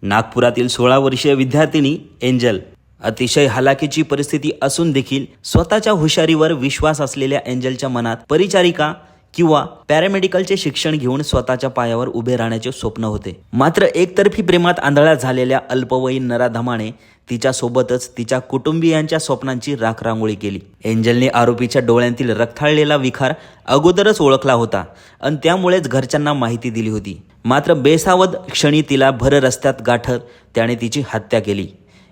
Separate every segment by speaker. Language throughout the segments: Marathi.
Speaker 1: नागपुरातील 16 वर्षीय विद्यार्थिनी एंजल अतिशय हलाखीची परिस्थिती असून देखील स्वतःच्या हुशारीवर विश्वास असलेल्या एंजलच्या मनात परिचारिका किंवा पॅरामेडिकलचे शिक्षण घेऊन स्वतःच्या पायावर उभे राहण्याचे स्वप्न होते। मात्र एकतर्फी प्रेमात आंधळा झालेल्या अल्पवयीन नराधमाने तिच्यासोबतच तिच्या कुटुंबियांच्या स्वप्नांची राखरांगोळी केली। एंजलने आरोपीच्या डोळ्यांतील रखडलेला विकार अगोदरच ओळखला होता आणि त्यामुळेच घरच्यांना माहिती दिली होती। मात्र बेसावध क्षणी तिला भर रस्त्यात गाठत त्याने तिची हत्या केली।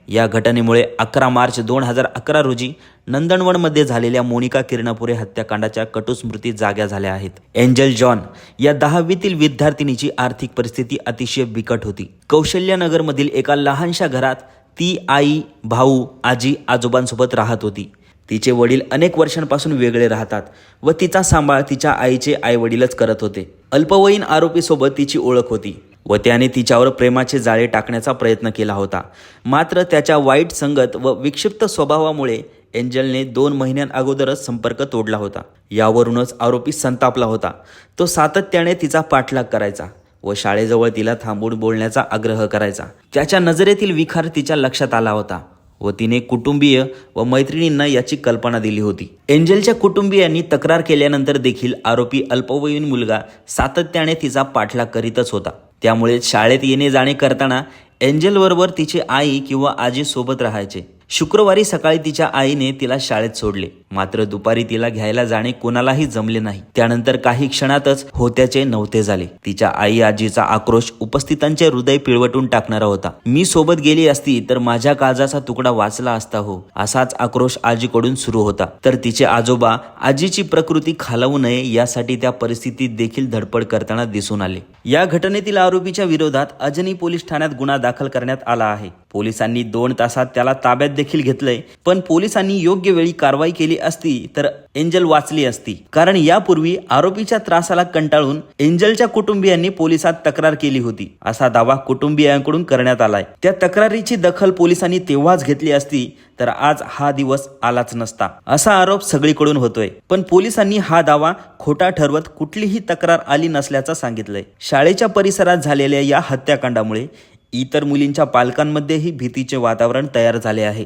Speaker 1: या घटनेमुळे 11 मार्च 2011 रोजी नंदनवनमध्ये झालेल्या मोनिका किरणापुरे हत्याकांडाच्या कटू स्मृती जाग्या झाल्या आहेत। एंजल जॉन या 10वीतील विद्यार्थिनीची आर्थिक परिस्थिती अतिशय बिकट होती। कौशल्यनगरमधील एका लहानशा घरात ती आई, भाऊ, आजी, आजोबांसोबत राहत होती। तिचे वडील अनेक वर्षांपासून वेगळे राहतात व तिचा सांभाळ तिच्या आईचे आईवडीलच करत होते। अल्पवयीन आरोपीसोबत तिची ओळख होती व त्याने तिच्यावर प्रेमाचे जाळे टाकण्याचा प्रयत्न केला होता। मात्र त्याच्या वाईट संगत व विक्षिप्त स्वभावामुळे एंजलने 2 महिन्यांअगोदरच संपर्क तोडला होता। यावरूनच आरोपी संतापला होता। तो सातत्याने तिचा पाठलाग करायचा व शाळेजवळ तिला थांबून बोलण्याचा आग्रह करायचा। त्याच्या नजरेतील विकार तिच्या लक्षात आला होता व तिने कुटुंबीय व मैत्रिणींना याची कल्पना दिली होती। एंजलच्या कुटुंबियांनी तक्रार केल्यानंतर देखील आरोपी अल्पवयीन मुलगा सातत्याने तिचा पाठलाग करीतच होता। त्यामुळे शाळेत येणे जाणे करताना एंजलबरोबर तिची आई किंवा आजी सोबत राहायचे। शुक्रवारी सकाळी तिच्या आईने तिला शाळेत सोडले, मात्र दुपारी तिला घ्यायला जाणे कोणालाही जमले नाही। त्यानंतर काही क्षणातच होत्याचे नव्हते झाले। तिच्या आई आजीचा आक्रोश उपस्थितांचे हृदय पिळवटून टाकणारा होता। मी सोबत गेली असती तर माझ्या काळजाचा तुकडा वाचला असता हो, असाच आक्रोश आजीकडून सुरू होता। तर तिचे आजोबा आजीची प्रकृती खालावू नये यासाठी त्या परिस्थितीत देखील धडपड करताना दिसून आले। या घटनेतील आरोपीच्या विरोधात अजनी पोलीस ठाण्यात गुन्हा दाखल करण्यात आला आहे। पोलिसांनी 2 तासात त्याला ताब्यात देखील घेतलंय, पण पोलिसांनी योग्य वेळी कारवाई केली असती तर एंजल वाचली असती। कारण यापूर्वी आरोपीच्या त्रासाला कंटाळून एंजलच्या कुटुंबियांनी पोलिसात तक्रार केली होती, असा दावा कुटुंबियांकडून करण्यात आलाय। त्या तक्रारीची दखल पोलिसांनी तेव्हाच घेतली असती तर आज हा दिवस आलाच नसता, असा आरोप सगळीकडून होतोय। पण पोलिसांनी हा दावा खोटा ठरवत कुठलीही तक्रार आली नसल्याचं सांगितलंय। शाळेच्या परिसरात झालेल्या या हत्याकांडामुळे इतर मुलींच्या पालकांमध्येही भीतीचे वातावरण तयार झाले आहे।